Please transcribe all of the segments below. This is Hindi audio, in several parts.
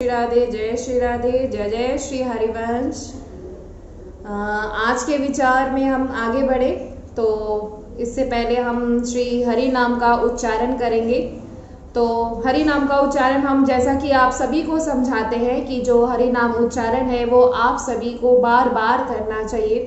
राधे, जय श्री राधे, जय जय श्री हरिवंश। आज के विचार में हम आगे बढ़े तो इससे पहले हम श्री हरि नाम का उच्चारण करेंगे। तो हरि नाम का उच्चारण हम, जैसा कि आप सभी को समझाते हैं कि जो हरि नाम उच्चारण है वो आप सभी को बार बार करना चाहिए,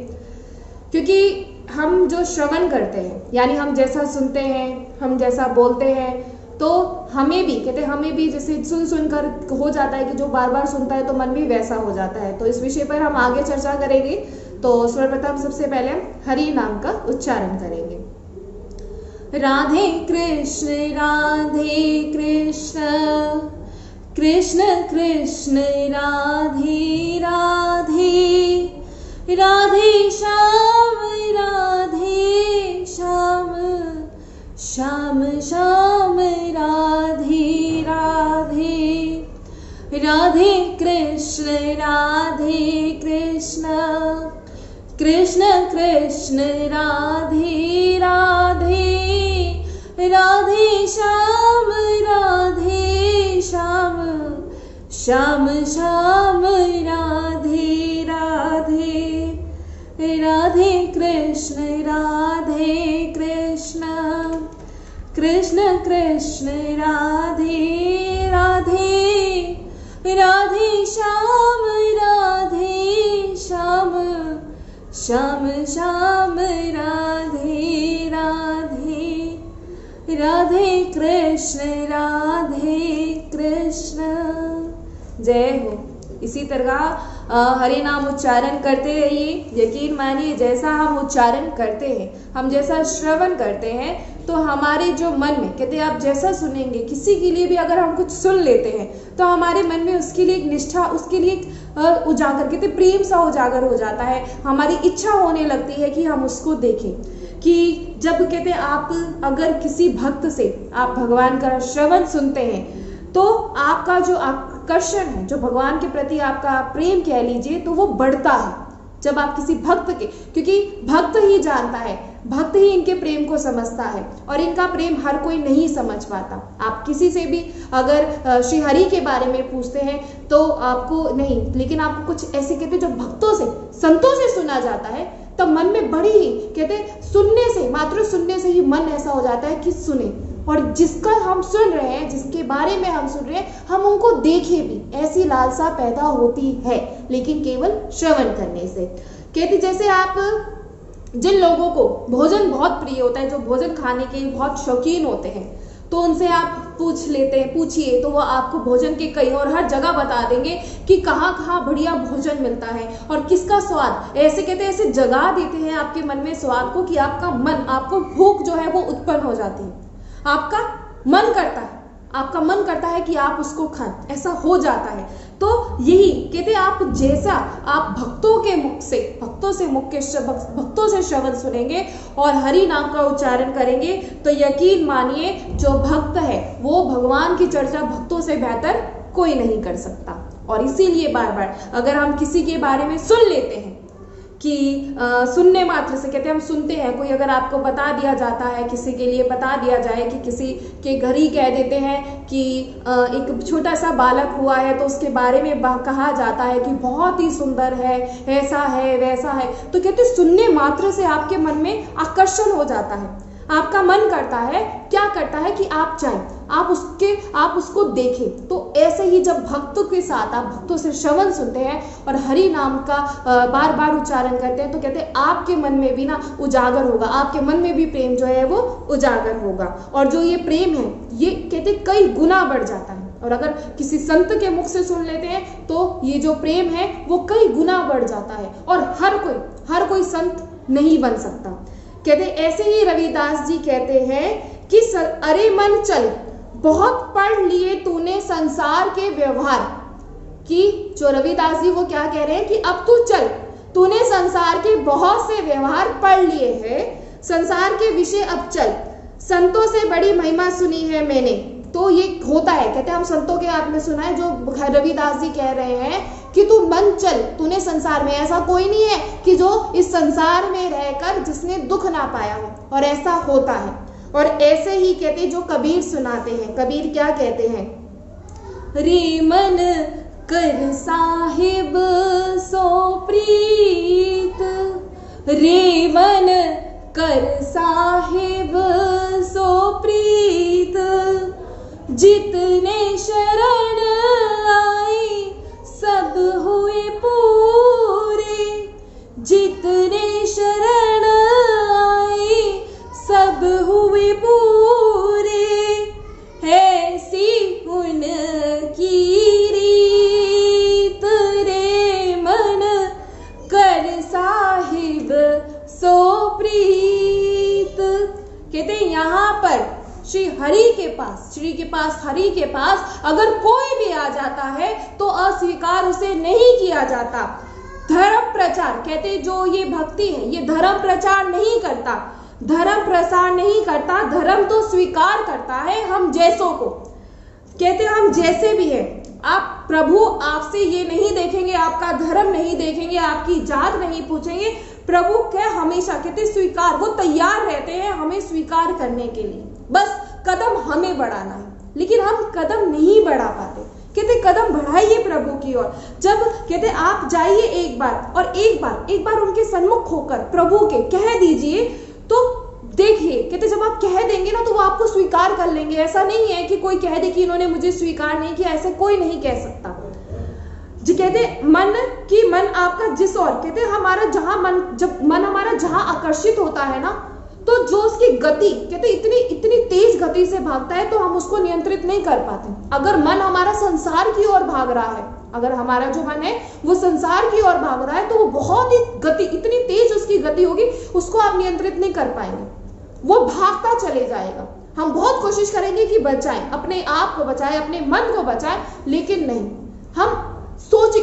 क्योंकि हम जो श्रवण करते हैं यानी हम जैसा सुनते हैं, हम जैसा बोलते हैं, तो हमें भी कहते हैं, हमें भी जैसे सुन सुनकर हो जाता है कि जो बार बार सुनता है तो मन भी वैसा हो जाता है। तो इस विषय पर हम आगे चर्चा करेंगे। तो सर्वप्रथम सबसे पहले हम हरि नाम का उच्चारण करेंगे। राधे कृष्ण कृष्ण कृष्ण राधे राधे, राधे श्याम श्याम श्याम राधे राधे, राधे कृष्ण कृष्ण कृष्ण राधे राधे, राधे श्याम श्याम श्याम राधे राधे, राधे कृष्ण कृष्ण कृष्ण राधे राधे, राधे श्याम श्याम श्याम राधे राधे, राधे कृष्ण जय हो। इसी तरह हरि नाम उच्चारण करते रहिए। यकीन मानिए, जैसा हम उच्चारण करते हैं, हम जैसा श्रवण करते हैं, तो हमारे जो मन में, कहते हैं आप जैसा सुनेंगे, किसी के लिए भी अगर हम कुछ सुन लेते हैं तो हमारे मन में उसके लिए एक निष्ठा, उसके लिए एक उजागर, कहते प्रेम सा उजागर हो जाता है। हमारी इच्छा होने लगती है कि हम उसको देखें। कि जब कहते हैं आप अगर किसी भक्त से आप भगवान का श्रवण सुनते हैं तो आपका जो आकर्षण है, जो भगवान के प्रति आपका प्रेम कह लीजिए, तो वो बढ़ता है जब आप किसी भक्त के, क्योंकि भक्त ही जानता है, भक्त ही इनके प्रेम को समझता है, और इनका प्रेम हर कोई नहीं समझ पाता। आप किसी से भी अगर श्री हरि के बारे में पूछते हैं तो आपको नहीं, लेकिन आपको कुछ ऐसे कहते जो भक्तों से, संतों से सुना जाता है, तब मन में बड़ी ही कहते सुनने से, मात्र सुनने से ही मन ऐसा हो जाता है कि सुने, और जिसका हम सुन रहे हैं, जिसके बारे में हम सुन रहे हैं, हम उनको देखें भी, ऐसी लालसा पैदा होती है, लेकिन केवल श्रवण करने से। कहते जैसे आप, जिन लोगों को भोजन बहुत प्रिय होता है, जो भोजन खाने के बहुत शौकीन होते हैं, तो उनसे आप पूछिए तो वो आपको भोजन के कई और हर जगह बता देंगे कि कहाँ कहाँ बढ़िया भोजन मिलता है और किसका स्वाद, ऐसे कहते हैं, ऐसे जगा देते हैं आपके मन में स्वाद को कि आपका मन, आपको भूख जो है वो उत्पन्न हो जाती है, आपका मन करता है कि आप उसको खाएं, ऐसा हो जाता है। तो यही कहते आप जैसा आप भक्तों से श्रवण सुनेंगे और हरि नाम का उच्चारण करेंगे, तो यकीन मानिए जो भक्त है वो भगवान की चर्चा भक्तों से बेहतर कोई नहीं कर सकता। और इसीलिए बार बार अगर हम किसी के बारे में सुन लेते हैं कि सुनने मात्र से, कहते हैं हम सुनते हैं, कोई अगर आपको बता दिया जाता है, किसी के लिए बता दिया जाए कि किसी के घर ही कह देते हैं कि एक छोटा सा बालक हुआ है तो उसके बारे में कहा जाता है कि बहुत ही सुंदर है, ऐसा है वैसा है, तो कहते सुनने मात्र से आपके मन में आकर्षण हो जाता है, आपका मन करता है, क्या करता है कि आप जाएं, आप उसको देखें। तो ऐसे ही जब भक्तों के साथ आप भक्तों से श्रवण सुनते हैं और हरि नाम का बार बार उच्चारण करते हैं, तो कहते हैं आपके मन में भी ना उजागर होगा, आपके मन में भी प्रेम जो है वो उजागर होगा, और जो ये प्रेम है ये कहते कई गुना बढ़ जाता है। और अगर किसी संत के मुख से सुन लेते हैं तो ये जो प्रेम है वो कई गुना बढ़ जाता है, और हर कोई संत नहीं बन सकता। कहते ऐसे ही रविदास जी कहते हैं कि अरे मन चल, बहुत पढ़ लिए तूने संसार के व्यवहार। कि जो रविदास जी वो क्या कह रहे हैं कि अब तू चल, तूने संसार के बहुत से व्यवहार पढ़ लिए हैं, संसार के विषय अब चल, संतों से बड़ी महिमा सुनी है मैंने। तो ये होता है, कहते हैं हम संतों के हाथ में सुना है, जो रविदास जी कह रहे हैं कि तू मन चल, तूने संसार में, ऐसा कोई नहीं है कि जो इस संसार में रहकर जिसने दुख ना पाया हो, और ऐसा होता है। और ऐसे ही कहते जो कबीर सुनाते हैं, कबीर क्या कहते हैं, रे मन कर साहिब सो प्रीत रे मन, कर साहिब सो प्रीत, जितने शरण आए सब हुए पूरे, जितने शरण आए सब हुए पूरे, ऐसी उनकी रीत रे मन, कर साहिब सो प्रीत। कहते हैं यहाँ पर श्री हरि के पास, हरि के पास अगर कोई भी आ जाता है तो अस्वीकार उसे नहीं किया जाता। धर्म प्रचार, कहते जो ये भक्ति है ये धर्म प्रचार नहीं करता, धर्म प्रसार नहीं करता, धर्म तो स्वीकार करता है हम जैसों को। कहते हम जैसे भी हैं, आप प्रभु आपसे ये नहीं देखेंगे, आपका धर्म नहीं देखेंगे, आपकी जात नहीं पूछेंगे। प्रभु क्या हमेशा कहते स्वीकार, वो तैयार रहते हैं हमें स्वीकार करने के लिए, बस कदम हमें बढ़ाना है, लेकिन हम कदम नहीं बढ़ा पाते। कहते कदम बढ़ाइए प्रभु की ओर। जब कहते आप जाइए एक बार और एक बार उनके सन्मुख होकर प्रभु के कह दीजिए, तो देखिए कहते जब आप कह देंगे ना तो वो आपको स्वीकार कर लेंगे। ऐसा नहीं है कि कोई कह दे कि इन्होंने मुझे स्वीकार नहीं किया, ऐसे कोई नहीं कह सकता जी। कहते मन आपका जिस ओर, कहते हमारा जहां मन, जब मन हमारा जहां आकर्षित होता है ना, तो जो उसकी गति कहते इतनी तेज गति से भागता है तो हम उसको नियंत्रित नहीं कर पाते। अगर मन हमारा संसार की ओर भाग रहा है, अगर हमारा जो मन है वो संसार की ओर भाग रहा है, तो वो बहुत ही गति, इतनी तेज उसकी गति होगी, उसको आप नियंत्रित नहीं कर पाएंगे, वो भागता चले जाएगा। हम बहुत कोशिश करेंगे कि बचाएं, अपने आप को बचाएं, अपने मन को बचाएं, लेकिन नहीं, हम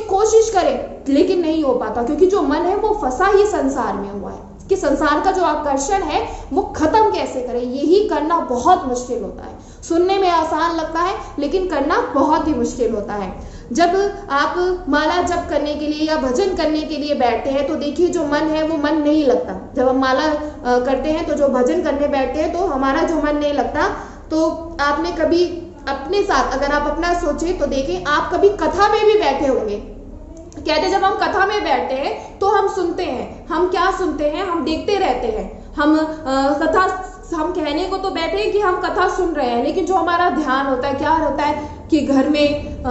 कोशिश करें लेकिन नहीं हो पाता, क्योंकि जो मन है वो फंसा ही संसार में हुआ है कि संसार का जो आकर्षण है वो खत्म कैसे करें, यही करना बहुत मुश्किल होता है। सुनने में आसान लगता है लेकिन करना बहुत ही मुश्किल होता है। जब आप माला जप करने के लिए या भजन करने के लिए बैठते हैं तो देखिए जो मन है वो मन नहीं लगता। जब हम माला करते हैं तो जो भजन करने बैठते हैं तो हमारा जो मन नहीं लगता। तो आपने कभी अपने साथ अगर आप अपना सोचे तो देखें, आप कभी कथा में भी बैठे होंगे। कहते जब हम कथा में बैठते हैं तो हम सुनते हैं, हम क्या सुनते हैं, हम देखते रहते हैं। हम कथा, हम कहने को तो बैठे हैं कि हम कथा सुन रहे हैं, लेकिन जो हमारा ध्यान होता है क्या होता है कि घर में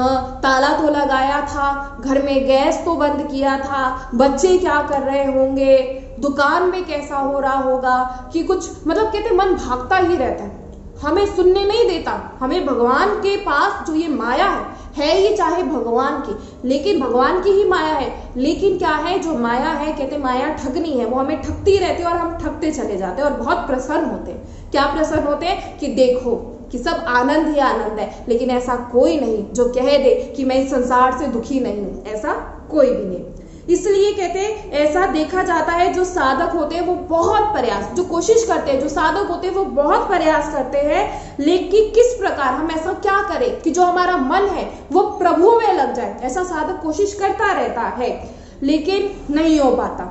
ताला तो लगाया था, घर में गैस तो बंद किया था, बच्चे क्या कर रहे होंगे, दुकान में कैसा हो रहा होगा, कि कुछ मतलब कहते मन भागता ही रहता है, हमें सुनने नहीं देता। हमें भगवान के पास जो ये माया है ये चाहे भगवान की, लेकिन भगवान की ही माया है, लेकिन क्या है जो माया है, कहते माया ठगनी है, वो हमें ठगती रहती है और हम ठगते चले जाते हैं और बहुत प्रसन्न होते हैं। क्या प्रसन्न होते हैं कि देखो कि सब आनंद ही आनंद है, लेकिन ऐसा कोई नहीं जो कह दे कि मैं इस संसार से दुखी नहीं हूं, ऐसा कोई भी नहीं। इसलिए कहते हैं ऐसा देखा जाता है जो साधक होते हैं वो बहुत प्रयास, जो कोशिश करते हैं, जो साधक होते हैं वो बहुत प्रयास करते हैं, लेकिन किस प्रकार हम ऐसा क्या करें कि जो हमारा मन है वो प्रभु में लग जाए। ऐसा साधक कोशिश करता रहता है लेकिन नहीं हो पाता,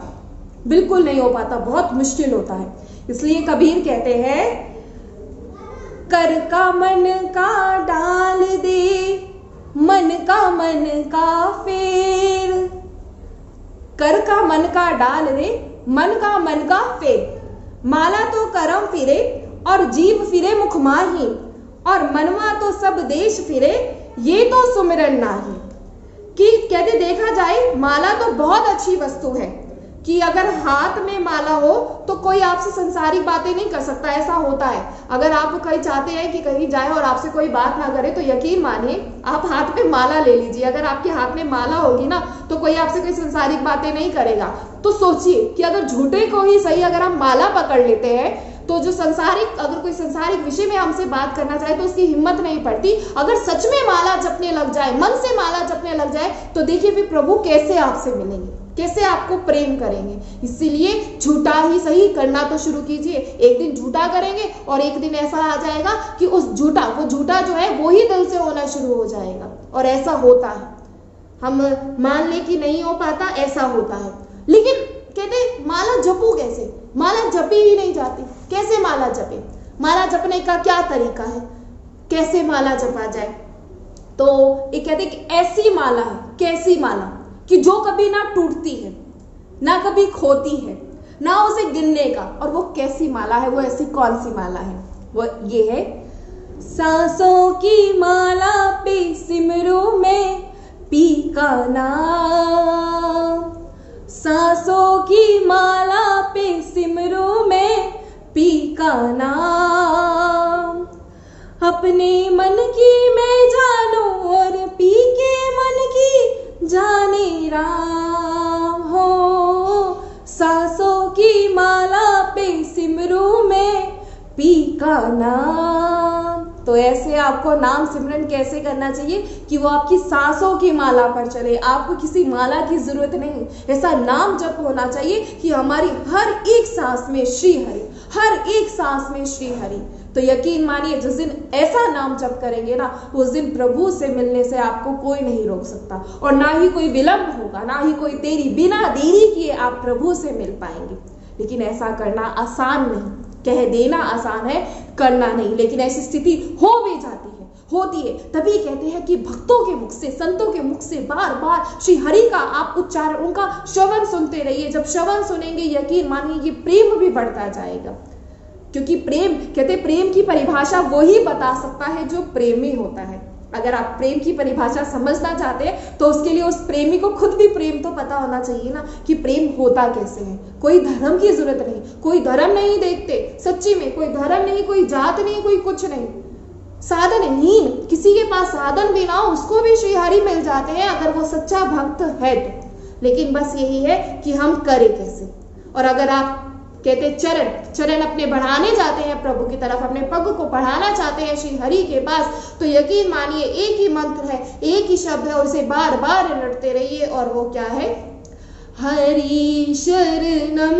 बिल्कुल नहीं हो पाता, बहुत मुश्किल होता है। इसलिए कबीर कहते हैं कर का मन का डाल दे, मन का फेर, कर का मन का डाल रे, मन का फेर, माला तो करम फिरे और जीव फिरे मुख माही, और मनवा तो सब देश फिरे ये तो सुमिरन नाही। कि कहते देखा जाए माला तो बहुत अच्छी वस्तु है कि अगर हाथ में माला हो तो कोई आपसे संसारिक बातें नहीं कर सकता, ऐसा होता है। अगर आप कहीं चाहते हैं कि कहीं जाए और आपसे कोई बात ना करे तो यकीन मानिए आप हाथ में माला ले लीजिए। अगर आपके हाथ में माला होगी ना तो कोई आपसे कोई संसारिक बातें नहीं करेगा। तो सोचिए कि अगर झूठे को ही सही अगर हम माला पकड़ लेते हैं तो जो संसारिक, अगर कोई संसारिक विषय में हमसे बात करना चाहे तो उसकी हिम्मत नहीं पड़ती। अगर सच में माला जपने लग जाए, मन से माला जपने लग जाए तो देखिए फिर प्रभु कैसे आपसे मिलेंगे, कैसे आपको प्रेम करेंगे। इसीलिए झूठा ही सही करना तो शुरू कीजिए। एक दिन झूठा करेंगे और एक दिन ऐसा आ जाएगा कि वो झूठा जो है वो ही दिल से होना शुरू हो जाएगा। और ऐसा होता है, हम मान ले कि नहीं हो पाता, ऐसा होता है। लेकिन कहते माला जपू कैसे, माला जपी ही नहीं जाती, कैसे माला जपे, माला जपने का क्या तरीका है, कैसे माला जपा जाए। तो ये कहते हैं कि ऐसी माला है, कैसी माला कि जो कभी ना टूटती है, ना कभी खोती है, ना उसे गिनने का। और वो कैसी माला है, वो ऐसी कौन सी माला है? वो ये है, सांसों की माला पे सिमरू में पी का नाम, सांसों की माला पे सिमरू में पी का नाम, अपने मन की मैं जानूं और पी के मन की जाने राम हो, सांसों की माला पे सिमरू में पी का नाम। तो ऐसे आपको नाम सिमरन कैसे करना चाहिए कि वो आपकी सांसों की माला पर चले, आपको किसी माला की जरूरत नहीं। ऐसा नाम जप होना चाहिए कि हमारी हर एक सांस में श्री हरि, हर एक सांस में श्री हरि। तो यकीन मानिए जिस दिन ऐसा नाम जप करेंगे ना, उस दिन प्रभु से मिलने से आपको कोई नहीं रोक सकता, और ना ही कोई विलंब होगा, ना ही कोई देरी, बिना देरी किए आप प्रभु से मिल पाएंगे। लेकिन ऐसा करना आसान नहीं, कह देना आसान है, करना नहीं। लेकिन ऐसी स्थिति हो भी जाती है, होती है। तभी कहते हैं कि भक्तों के मुख से, संतों के मुख से बार बार श्री हरि का आप उच्चारण, उनका श्रवण सुनते रहिए। जब श्रवण सुनेंगे यकीन मानिए कि प्रेम भी बढ़ता जाएगा, क्योंकि प्रेम, कहते प्रेम की परिभाषा वो ही बता सकता है जो प्रेमी होता है। अगर आप प्रेम की परिभाषा समझना चाहते हैं तो उसके लिए उस प्रेमी को खुद भी प्रेम तो पता होना चाहिए ना कि प्रेम होता कैसे है। कोई धर्म की जरूरत नहीं, कोई धर्म नहीं देखते, सच्ची में कोई धर्म नहीं, कोई जात नहीं, कोई कुछ नहीं, साधनहीन, किसी के पास साधन भी ना हो उसको भी श्री हरि मिल जाते हैं अगर वो सच्चा भक्त है तो। लेकिन बस यही है कि हम करें कैसे। और अगर आप कहते चरण अपने बढ़ाने जाते हैं प्रभु की तरफ, अपने पग को बढ़ाना चाहते हैं श्री हरि के पास, तो यकीन मानिए एक ही मंत्र है, एक ही शब्द है, और उसे बार बार रटते रहिए। और वो क्या है? हरि शरणम,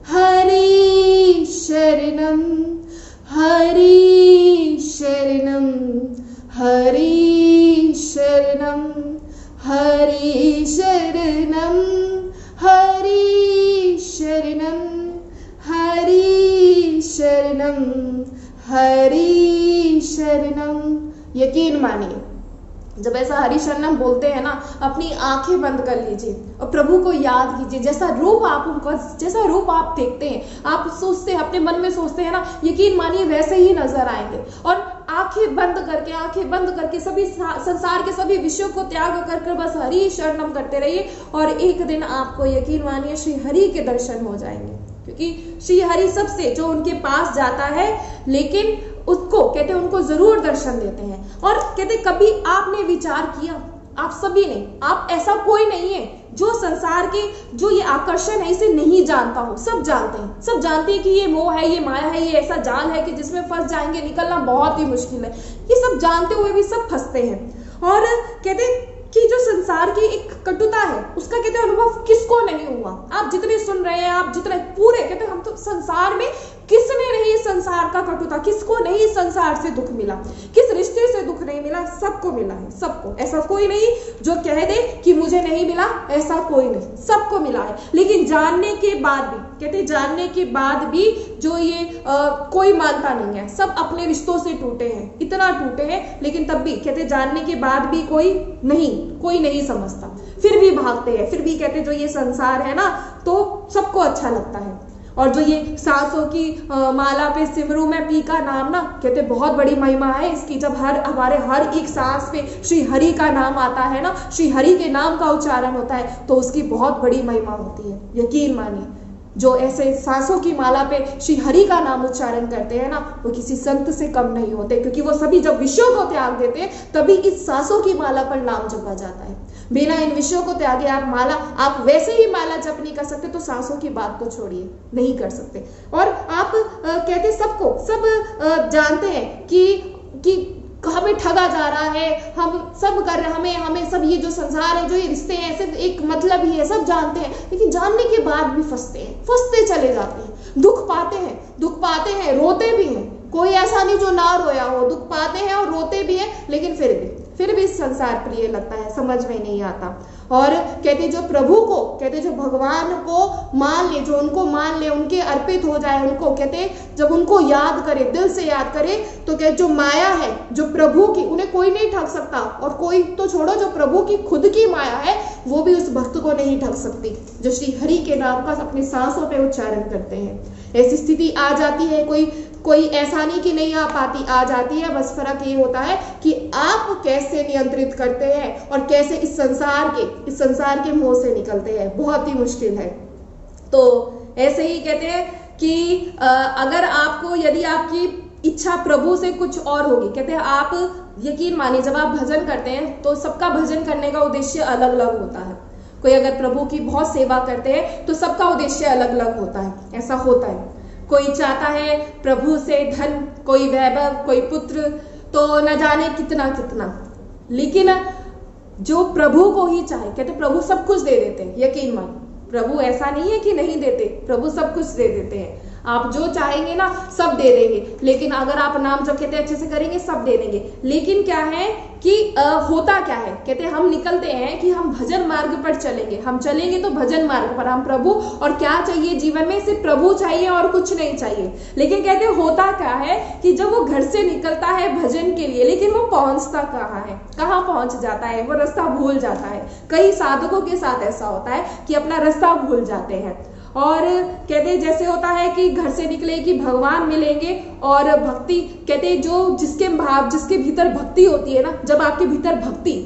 हरि शरणम, हरि शरणम, हरि शरणम, हरि शरणम, हरि शरणम, हरि शरणम, हरि शरणम। यकीन मानिए जब ऐसा हरि शरणम बोलते हैं ना, अपनी आंखें बंद कर लीजिए और प्रभु को याद कीजिए। जैसा रूप आप देखते हैं, आप सोचते हैं, अपने मन में सोचते हैं ना, यकीन मानिए वैसे ही नजर आएंगे। और आंखें बंद करके सभी संसार के सभी विषयों को त्याग कर बस हरि शरणम करते रहिए, और एक दिन आपको यकीन मानिए श्री हरि के दर्शन हो जाएंगे। क्योंकि श्री हरि सबसे जो उनके पास जाता है, लेकिन उसको कहते उनको जरूर दर्शन देते हैं। और कहते कभी आपने विचार किया, आप सभी ने, आप ऐसा कोई नहीं है जो संसार के जो ये आकर्षण है इसे नहीं जानता हो। सब जानते हैं, सब जानते हैं कि ये मोह है, ये माया है, ये ऐसा जाल है कि जिसमें फंस जाएंगे, निकलना बहुत ही मुश्किल है। ये सब जानते हुए भी सब फंसते हैं। और कहते कि जो संसार की एक कटुता है उसका कहते अनुभव किसको नहीं हुआ। आप जितने सुन रहे हैं, आप जितने पूरे कहते हम तो संसार में किसने नहीं संसार का कटुता, किसको नहीं संसार से दुख मिला, किस रिश्ते से दुख नहीं मिला, सबको मिला है, सबको। ऐसा कोई नहीं जो कह दे कि मुझे नहीं मिला, ऐसा कोई नहीं, सबको मिला है। लेकिन जानने के बाद भी कहते जानने के बाद भी जो ये कोई मानता नहीं है, सब अपने रिश्तों से टूटे हैं, इतना टूटे हैं, लेकिन तब भी कहते जानने के बाद भी कोई नहीं समझता, फिर भी भागते हैं, फिर भी कहते जो ये संसार है ना तो सबको अच्छा लगता है। और जो ये सांसों की माला पे सिमरू में पी का नाम ना, कहते बहुत बड़ी महिमा है इसकी। जब हमारे हर एक सांस पे श्री हरि का नाम आता है ना, श्री हरि के नाम का उच्चारण होता है, तो उसकी बहुत बड़ी महिमा होती है। यकीन मानिए जो ऐसे सांसों की माला पे श्री हरि का नाम उच्चारण करते हैं ना, वो किसी संत से कम नहीं होते, क्योंकि वो सभी जब विषयों को त्याग देते हैं तभी इस सांसों की माला पर नाम जपा जाता है। बिना इन विषयों को त्यागे आप वैसे ही माला जप नहीं कर सकते, तो सांसों की बात तो छोड़िए, नहीं कर सकते। और आप कहते सब जानते हैं कि हमें ठगा जा रहा है, हम सब कर रहे हैं, हमें सब ये जो संसार है, जो ये रिश्ते हैं, सिर्फ एक मतलब ही है, सब जानते हैं, लेकिन जानने के बाद भी फंसते चले जाते हैं, दुख पाते हैं, रोते भी हैं। कोई ऐसा नहीं जो ना रोया हो, दुख पाते हैं और रोते भी हैं, लेकिन फिर भी फिर भी संसार प्रिय लगता है, समझ में नहीं आता। और कहते जो प्रभु को, कहते जो भगवान को मान ले, जो उनको मान ले, उनके अर्पित हो जाए, उनको कहते जब उनको याद करे, दिल से याद करे, तो कहते जो माया है जो प्रभु की, उन्हें कोई नहीं ठग सकता। और कोई तो छोड़ो, जो प्रभु की खुद की माया है वो भी उस भक्त को नहीं ठग सकती, जो श्री हरि के नाम का अपनी सांसों पे उच्चारण करते हैं। ऐसी स्थिति आ जाती है, कोई ऐसा नहीं कि नहीं आ पाती, आ जाती है। बस फर्क ये होता है कि आप कैसे नियंत्रित करते हैं और कैसे इस संसार के मोह से निकलते हैं। बहुत ही मुश्किल है। तो ऐसे ही कहते हैं कि अगर आपको, यदि आपकी इच्छा प्रभु से कुछ और होगी, कहते हैं आप यकीन मानिए, जब आप भजन करते हैं तो सबका भजन करने का उद्देश्य अलग अलग होता है। कोई अगर प्रभु की बहुत सेवा करते हैं तो सबका उद्देश्य अलग अलग होता है, ऐसा होता है। कोई चाहता है प्रभु से धन, कोई वैभव, कोई पुत्र, तो न जाने कितना कितना। लेकिन जो प्रभु को ही चाहे, कहते प्रभु सब कुछ दे देते हैं, यकीन मान, प्रभु ऐसा नहीं है कि नहीं देते, प्रभु सब कुछ दे देते हैं। आप जो चाहेंगे ना सब दे देंगे। लेकिन अगर आप नाम जब कहते हैं अच्छे से करेंगे सब दे देंगे। लेकिन क्या है कि होता क्या है, कहते हैं हम निकलते हैं कि हम भजन मार्ग पर चलेंगे, हम चलेंगे तो भजन मार्ग पर, हम प्रभु, और क्या चाहिए जीवन में, सिर्फ प्रभु चाहिए और कुछ नहीं चाहिए। लेकिन कहते हैं होता क्या है कि जब वो घर से निकलता है भजन के लिए, लेकिन वो पहुंचता कहाँ है, कहाँ पहुंच जाता है, वो रास्ता भूल जाता है। कई साधकों के साथ ऐसा होता है कि अपना रास्ता भूल जाते हैं। और कहते जैसे होता है कि घर से निकले कि भगवान मिलेंगे, और भक्ति, कहते जो जिसके भीतर भक्ति होती है ना, जब आपके भीतर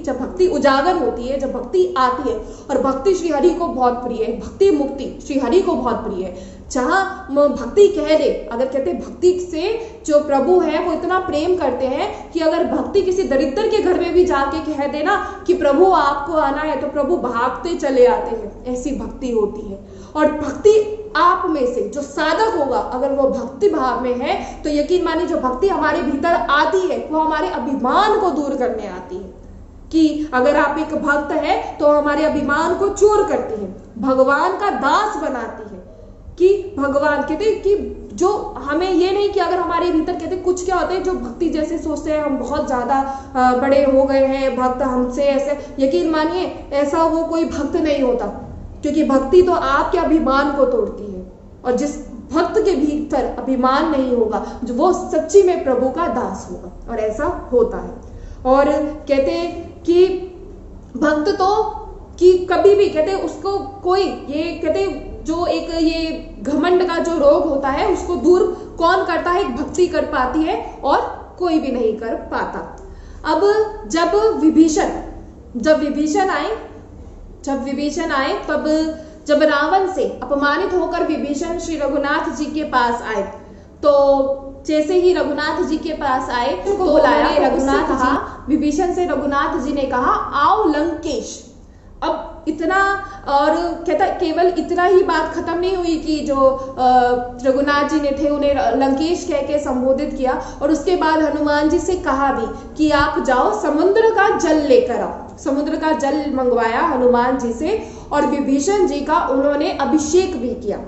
जब भक्ति उजागर होती है, जब भक्ति आती है, और भक्ति श्री हरि को बहुत प्रिय है, भक्ति मुक्ति श्री हरि को बहुत प्रिय है। जहाँ भक्ति कह दे, अगर कहते भक्ति से जो प्रभु है वो इतना प्रेम करते हैं कि अगर भक्ति किसी दरिद्र के घर में भी जाके कह दे ना कि प्रभु आपको आना है, तो प्रभु भागते चले आते हैं। ऐसी भक्ति होती है। और भक्ति आप में से जो साधक होगा, अगर वो भक्ति भाव में है, तो यकीन मानिए जो भक्ति हमारे भीतर आती है वो हमारे अभिमान को दूर करने आती है। कि अगर आप एक भक्त है तो हमारे अभिमान को चूर करती है, भगवान का दास बनाती है। कि भगवान कहते कि जो हमें ये नहीं कि अगर हमारे भीतर कहते कुछ क्या होते हैं जो भक्ति जैसे सोचते हैं हम बहुत ज्यादा बड़े हो गए हैं, भक्त हमसे ऐसे, यकीन मानिए ऐसा वो कोई भक्त नहीं होता। क्योंकि भक्ति तो आपके अभिमान को तोड़ती है, और जिस भक्त के भीतर अभिमान नहीं होगा जो वो सच्ची में प्रभु का दास होगा, और ऐसा होता है। और कहते कि भक्त तो कि कभी भी कहते उसको कोई ये कहते जो एक ये घमंड का जो रोग होता है उसको दूर कौन करता है, एक भक्ति कर पाती है, और कोई भी नहीं कर पाता। अब जब विभीषण आए तब जब रावण से अपमानित होकर विभीषण श्री रघुनाथ जी के पास आए, तो जैसे ही रघुनाथ जी के पास आए तो बुलाया रघुनाथ जी, विभीषण से रघुनाथ जी ने कहा आओ लंकेश। अब इतना, और कहता केवल इतना ही बात खत्म नहीं हुई कि जो रघुनाथ जी ने थे उन्हें लंकेश कह के संबोधित किया, और उसके बाद हनुमान जी से कहा भी कि आप जाओ समुद्र का जल लेकर आओ। समुद्र का जल मंगवाया हनुमान जी से, और विभीषण जी का उन्होंने अभिषेक भी किया।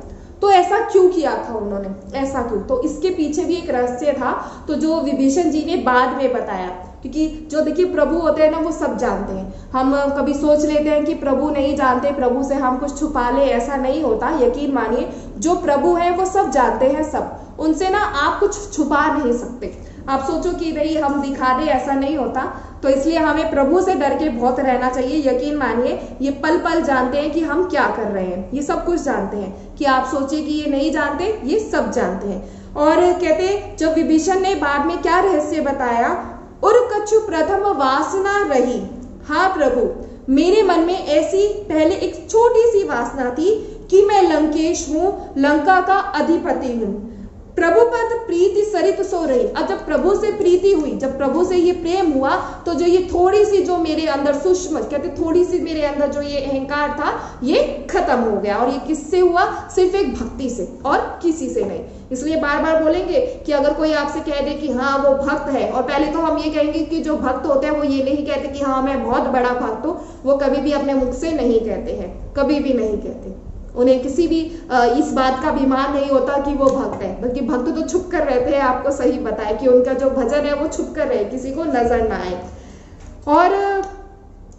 तो ऐसा क्यों किया था उन्होंने, ऐसा क्यों, तो इसके पीछे भी एक रहस्य था, तो जो विभीषण जी ने बाद में बताया। क्योंकि जो देखिए प्रभु होते हैं ना वो सब जानते हैं। हम कभी सोच लेते हैं कि प्रभु नहीं जानते, प्रभु से हम कुछ छुपा ले, ऐसा नहीं होता। यकीन मानिए जो प्रभु है वो सब जानते हैं, सब, उनसे ना आप कुछ छुपा नहीं सकते। आप सोचो कि नहीं हम दिखा दे, ऐसा नहीं होता। तो इसलिए हमें प्रभु से डर के बहुत रहना चाहिए। यकीन मानिए ये पल पल जानते हैं कि हम क्या कर रहे हैं, ये सब कुछ जानते हैं। कि आप सोचिए कि ये नहीं जानते, ये सब जानते हैं। और कहते जब विभीषण ने बाद में क्या रहस्य बताया, उर कछु प्रथम वासना रही। हाँ प्रभु, मेरे मन में ऐसी पहले एक छोटी सी वासना थी कि मैं लंकेश हूँ, लंका का अधिपति हूँ। प्रभु पद प्रीति सरित सो रही। अब जब प्रभु से प्रीति हुई, जब प्रभु से ये प्रेम हुआ, तो जो ये थोड़ी सी जो मेरे अंदर सूक्ष्म कहते थोड़ी सी मेरे अंदर जो ये अहंकार था ये खत्म हो गया। और ये किससे हुआ, सिर्फ एक भक्ति से और किसी से नहीं। इसलिए बार बार बोलेंगे कि अगर कोई आपसे कह दे कि हाँ वो भक्त है, और पहले तो हम ये कहेंगे कि जो भक्त होते हैं वो ये नहीं कहते कि हाँ मैं बहुत बड़ा भक्त हूँ, वो कभी भी अपने मुख से नहीं कहते हैं, कभी भी नहीं कहते। उन्हें किसी भी इस बात का अभिमान नहीं होता कि वो भक्त है, बल्कि भक्त तो छुप कर रहते हैं। आपको सही बताए कि उनका जो भजन है वो छुप कर रहे, किसी को नजर ना आए। और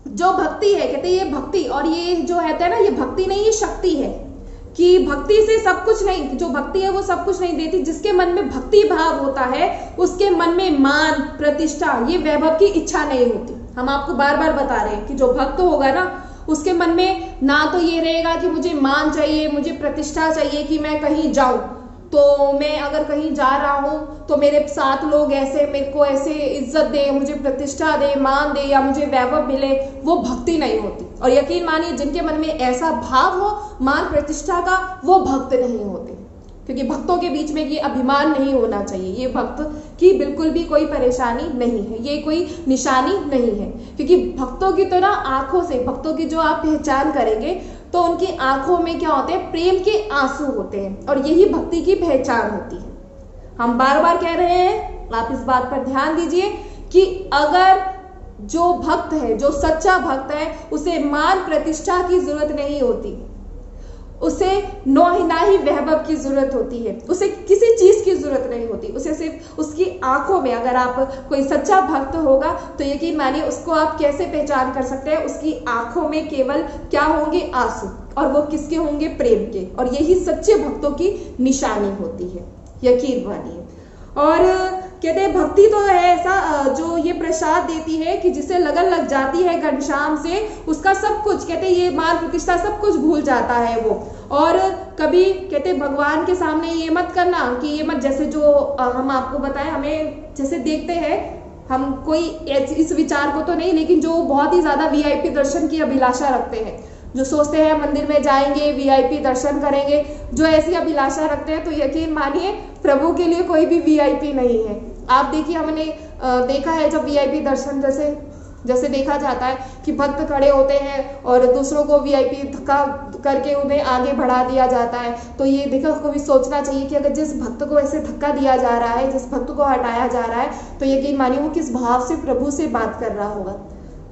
जो भक्ति है, कहते ये भक्ति, और ये जो है ना, ये भक्ति नहीं, ये शक्ति है। कि भक्ति से सब कुछ नहीं, जो भक्ति है वो सब कुछ नहीं देती। जिसके मन में भक्ति भाव होता है उसके मन में मान, प्रतिष्ठा, ये वैभव की इच्छा नहीं होती। हम आपको बार बार बता रहे हैं कि जो भक्त होगा ना, उसके मन में ना तो ये रहेगा कि मुझे मान चाहिए, मुझे प्रतिष्ठा चाहिए, कि मैं कहीं जाऊं तो मैं अगर कहीं जा रहा हूं तो मेरे साथ लोग ऐसे मेरे को ऐसे इज्जत दे, मुझे प्रतिष्ठा दे, मान दे, या मुझे वैभव मिले, वो भक्ति नहीं होती। और यकीन मानिए जिनके मन में ऐसा भाव हो मान प्रतिष्ठा का, वो भक्त नहीं होते। क्योंकि भक्तों के बीच में ये अभिमान नहीं होना चाहिए। ये भक्त की बिल्कुल भी कोई परेशानी नहीं है, ये कोई निशानी नहीं है। क्योंकि भक्तों की तो ना आंखों से, भक्तों की जो आप पहचान करेंगे तो उनकी आंखों में क्या होते हैं, प्रेम के आंसू होते हैं, और यही भक्ति की पहचान होती है। हम बार बार कह रहे हैं, आप इस बात पर ध्यान दीजिए कि अगर जो भक्त है, जो सच्चा भक्त है, उसे मान प्रतिष्ठा की जरूरत नहीं होती, उसे ना ही वैभव की जरूरत होती है, उसे किसी चीज की जरूरत नहीं होती। उसे सिर्फ उसकी आंखों में, अगर आप कोई सच्चा भक्त होगा तो यकीन मानिए उसको आप कैसे पहचान कर सकते हैं, उसकी आंखों में केवल क्या होंगे, आंसू, और वो किसके होंगे, प्रेम के। और यही सच्चे भक्तों की निशानी होती है, यकीन मानिए। और कहते हैं भक्ति तो है ऐसा जो ये प्रसाद देती है कि जिसे लगन लग जाती है घनश्याम से, उसका सब कुछ, कहते ये मान प्रतिष्ठा सब कुछ भूल जाता है वो। और कभी कहते भगवान के सामने ये मत करना कि ये मत, जैसे जो हम आपको बताएं, हमें जैसे देखते हैं, हम कोई इस विचार को तो नहीं, लेकिन जो बहुत ही ज्यादा वीआईपी दर्शन की अभिलाषा रखते हैं, जो सोचते हैं मंदिर में जाएंगे वीआईपी दर्शन करेंगे, जो ऐसी अभिलाषा रखते हैं, तो यकीन मानिए प्रभु के लिए कोई भी वीआईपी नहीं है। आप देखिए, हमने देखा है जब वीआईपी दर्शन जैसे देखा जाता है कि भक्त खड़े होते हैं और दूसरों को वीआईपी धक्का करके उन्हें आगे बढ़ा दिया जाता है। तो ये देखो, कभी सोचना चाहिए कि अगर जिस भक्त को ऐसे धक्का दिया जा रहा है, जिस भक्त को हटाया जा रहा है, तो यकीन मानिए वो किस भाव से प्रभु से बात कर रहा होगा।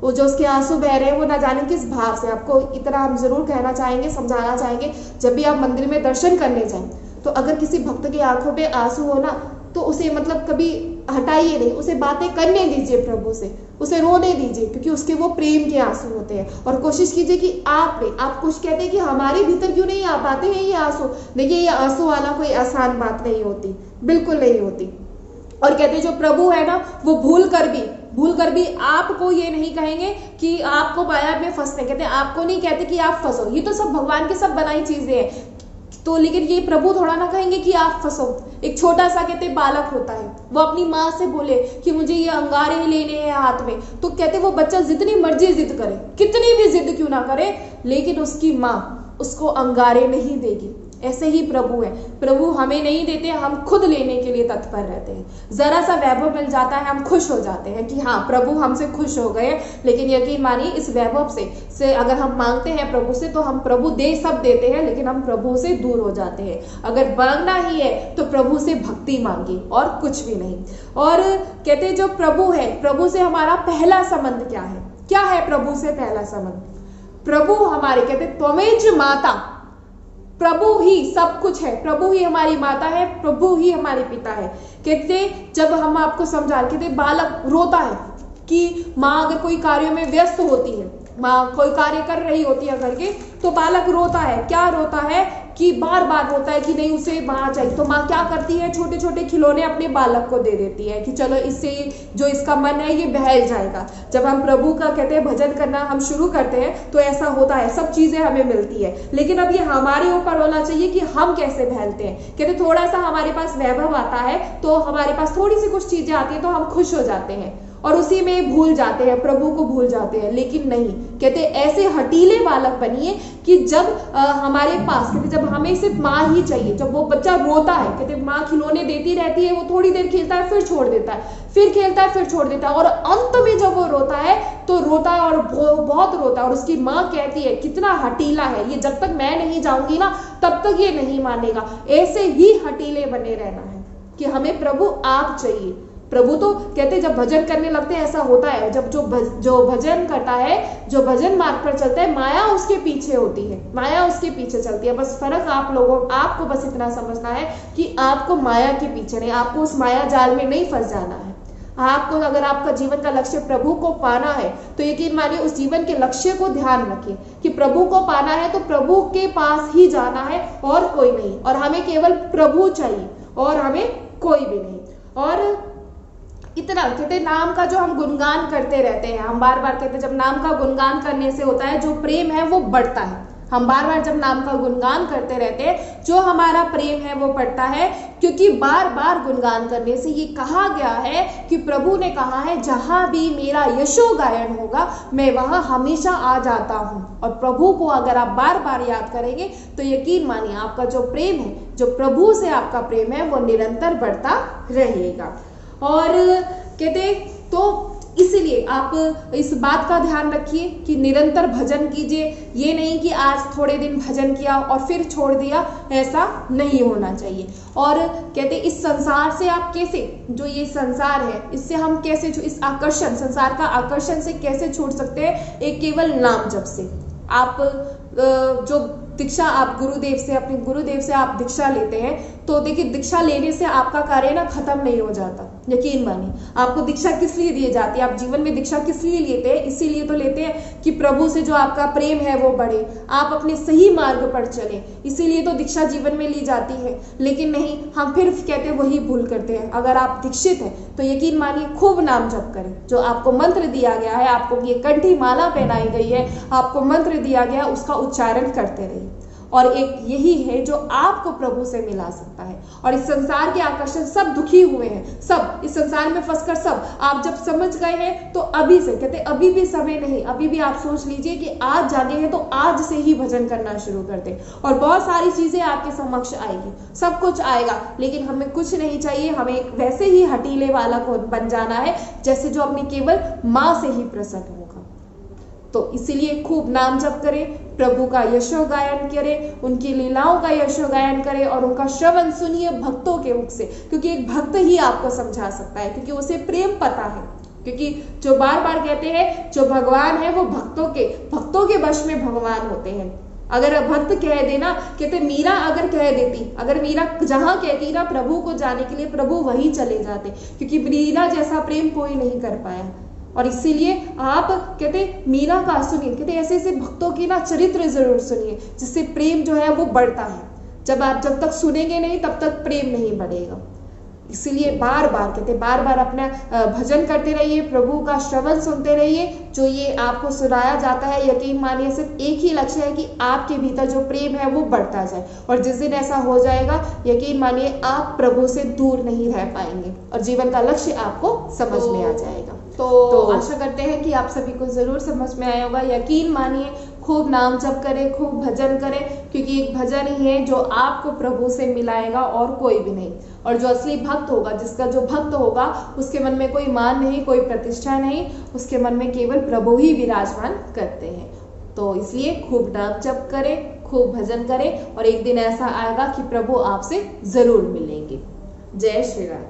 वो जो उसके आंसू बह रहे हैं वो ना जाने किस भाव से। आपको इतना हम जरूर कहना चाहेंगे, समझाना चाहेंगे, जब भी आप मंदिर में दर्शन करने जाएं तो अगर किसी भक्त की आंखों पे आंसू हो ना, तो उसे मतलब कभी हटाइए नहीं, उसे बातें करने दीजिए प्रभु से, उसे रोने दीजिए, क्योंकि उसके वो प्रेम के आंसू होते हैं। और कोशिश कीजिए कि आप कुछ कहते हैं कि हमारे भीतर क्यों नहीं आ पाते हैं ये आंसू। देखिए, ये आंसू वाला कोई आसान बात नहीं होती, बिल्कुल नहीं होती। और कहते हैं जो प्रभु है ना, वो भूल कर भी आपको ये नहीं कहेंगे कि आपको माया में फंसने, कहते हैं आपको नहीं कहते कि आप फंसो, ये तो सब भगवान के सब बनाई चीजें हैं। तो लेकिन ये प्रभु थोड़ा ना कहेंगे कि आप फंसो। एक छोटा सा कहते बालक होता है, वो अपनी माँ से बोले कि मुझे ये अंगारे लेने हैं हाथ में, तो कहते वो बच्चा जितनी मर्जी जिद करे, कितनी भी जिद क्यों ना करे, लेकिन उसकी माँ उसको अंगारे नहीं देगी। ऐसे ही प्रभु है, प्रभु हमें नहीं देते, हम खुद लेने के लिए तत्पर रहते हैं। जरा सा वैभव मिल जाता है, हम खुश हो जाते हैं कि हाँ प्रभु हमसे खुश हो गए। लेकिन यकीन मानिए इस वैभव से अगर हम मांगते हैं प्रभु से, तो हम प्रभु सब देते हैं, लेकिन हम प्रभु से दूर हो जाते हैं। अगर मांगना ही है तो प्रभु से भक्ति मांगिए और कुछ भी नहीं। और कहते जो प्रभु है, प्रभु से हमारा पहला संबंध क्या है प्रभु से पहला संबंध? प्रभु हमारे, कहते त्वमेज माता, प्रभु ही सब कुछ है, प्रभु ही हमारी माता है, प्रभु ही हमारे पिता है। कहते जब हम आपको समझा, कहते बालक रोता है कि माँ अगर कोई कार्यों में व्यस्त होती है, माँ कोई कार्य कर रही होती है घर के, तो बालक रोता है। क्या रोता है कि बार बार रोता है कि नहीं उसे माँ चाहिए। तो माँ क्या करती है, छोटे छोटे खिलौने अपने बालक को दे देती है कि चलो इससे जो इसका मन है ये बहल जाएगा। जब हम प्रभु का कहते हैं भजन करना हम शुरू करते हैं तो ऐसा होता है, सब चीजें हमें मिलती है। लेकिन अब ये हमारे ऊपर होना चाहिए कि हम कैसे बहलते हैं। कहते थोड़ा सा हमारे पास वैभव आता है, तो हमारे पास थोड़ी सी कुछ चीजें आती है तो हम खुश हो जाते हैं और उसी में भूल जाते हैं, प्रभु को भूल जाते हैं। लेकिन नहीं, कहते ऐसे हटीले बालक बनिए कि जब हमारे पास, कहते जब हमें सिर्फ माँ ही चाहिए, जब वो बच्चा रोता है, कहते माँ खिलौने देती रहती है, वो थोड़ी देर खेलता है फिर छोड़ देता है, फिर खेलता है फिर छोड़ देता है, और अंत में जब वो रोता है तो रोता है और बहुत रोता है। और उसकी माँ कहती है कितना हटीला है ये, जब तक मैं नहीं जाऊंगी ना तब तक ये नहीं मानेगा। ऐसे ही हटीले बने रहना है कि हमें प्रभु आप चाहिए। प्रभु तो कहते जब भजन करने लगते हैं ऐसा होता है, जब जो भजन करता है, जो भजन मार्ग पर चलता है, माया उसके पीछे होती है, माया उसके पीछे चलती है। बस फर्क आपको बस इतना समझना है कि आपको माया के पीछे नहीं, आपको उस माया जाल में नहीं फंस जाना है। आपको अगर आपका जीवन का लक्ष्य प्रभु को पाना है तो यकीन मानिए उस जीवन के लक्ष्य को ध्यान रखिए कि प्रभु को पाना है तो प्रभु के पास ही जाना है और कोई नहीं, और हमें केवल प्रभु चाहिए और हमें कोई भी नहीं। और इतना कहते नाम का जो हम गुणगान करते रहते हैं, हम बार बार कहते हैं जब नाम का गुणगान करने से होता है जो प्रेम है वो बढ़ता है। हम बार बार जब नाम का गुणगान करते रहते हैं जो हमारा प्रेम है वो बढ़ता है, क्योंकि बार बार गुणगान करने से ये कहा गया है कि प्रभु ने कहा है जहां भी मेरा यशो गायन होगा मैं वहां हमेशा आ जाता हूं। और प्रभु को अगर आप बार बार याद करेंगे तो यकीन मानिए आपका जो प्रेम है, जो प्रभु से आपका प्रेम है वो निरंतर बढ़ता रहेगा। और कहते तो इसीलिए आप इस बात का ध्यान रखिए कि निरंतर भजन कीजिए। ये नहीं कि आज थोड़े दिन भजन किया और फिर छोड़ दिया, ऐसा नहीं होना चाहिए। और कहते इस संसार से आप कैसे, जो ये संसार है इससे हम कैसे, इस आकर्षण, संसार का आकर्षण से कैसे छूट सकते हैं? एक केवल नाम जप से। आप जो दीक्षा आप गुरुदेव से, अपने गुरुदेव से आप दीक्षा लेते हैं तो देखिए दीक्षा लेने से आपका कार्य ना खत्म नहीं हो जाता। यकीन मानिए आपको दीक्षा किस लिए दी जाती है, आप जीवन में दीक्षा किस लिए लेते हैं? इसीलिए तो लेते हैं कि प्रभु से जो आपका प्रेम है वो बढ़े, आप अपने सही मार्ग पर चले, इसीलिए तो दीक्षा जीवन में ली जाती है। लेकिन नहीं, हम फिर कहते हैं वही भूल करते हैं। अगर आप दीक्षित हैं तो यकीन मानिए खूब नाम जप करें। जो आपको मंत्र दिया गया है, आपको ये कंठी माला पहनाई गई है, आपको मंत्र दिया गया है, उसका उच्चारण करते रहिए। और एक यही है जो आपको प्रभु से मिला सकता है। और इस संसार के आकर्षण, सब दुखी हुए हैं, सब इस संसार में फंसकर, सब आप जब समझ गए हैं तो अभी से, कहते अभी भी समय नहीं, अभी भी आप सोच लीजिए कि आज जागे हैं तो आज से ही भजन करना शुरू कर दें और बहुत सारी चीजें आपके समक्ष आएगी, सब कुछ आएगा। लेकिन हमें कुछ नहीं चाहिए, हमें एक वैसे ही हटीले वाला को बन जाना है जैसे जो अपनी केवल माँ से ही प्रसन्न होगा। तो इसीलिए खूब नाम जप करें, प्रभु का यशो गायन करें, उनकी लीलाओं का यशो गायन करें और उनका श्रवण सुनिए भक्तों के मुख से, क्योंकि एक भक्त ही आपको समझा सकता है, क्योंकि उसे प्रेम पता है। क्योंकि जो बार बार कहते हैं जो भगवान है वो भक्तों के वश में भगवान होते हैं। अगर भक्त कह देना, कहते मीरा अगर कह देती, अगर मीरा जहां कहती ना प्रभु को जाने के लिए, प्रभु वहीं चले जाते, क्योंकि मीरा जैसा प्रेम कोई नहीं कर पाया। और इसीलिए आप कहते मीरा का सुनिए, कहते ऐसे ऐसे भक्तों की ना चरित्र जरूर सुनिए जिससे प्रेम जो है वो बढ़ता है। जब तक सुनेंगे नहीं तब तक प्रेम नहीं बढ़ेगा। इसीलिए बार बार कहते बार बार अपना भजन करते रहिए, प्रभु का श्रवण सुनते रहिए। जो ये आपको सुनाया जाता है, यकीन मानिए सिर्फ एक ही लक्ष्य है कि आपके भीतर जो प्रेम है वो बढ़ता जाए। और जिस दिन ऐसा हो जाएगा यकीन मानिए आप प्रभु से दूर नहीं रह पाएंगे और जीवन का लक्ष्य आपको समझ में आ जाएगा। तो आशा करते हैं कि आप सभी को जरूर समझ में आया होगा। यकीन मानिए खूब नाम जप करें, खूब भजन करें, क्योंकि एक भजन ही है जो आपको प्रभु से मिलाएगा और कोई भी नहीं। और जो असली भक्त होगा, जिसका जो भक्त होगा, उसके मन में कोई मान नहीं, कोई प्रतिष्ठा नहीं, उसके मन में केवल प्रभु ही विराजमान करते हैं। तो इसलिए खूब नाम जप करें, खूब भजन करें और एक दिन ऐसा आएगा कि प्रभु आपसे जरूर मिलेंगे। जय श्री राधे।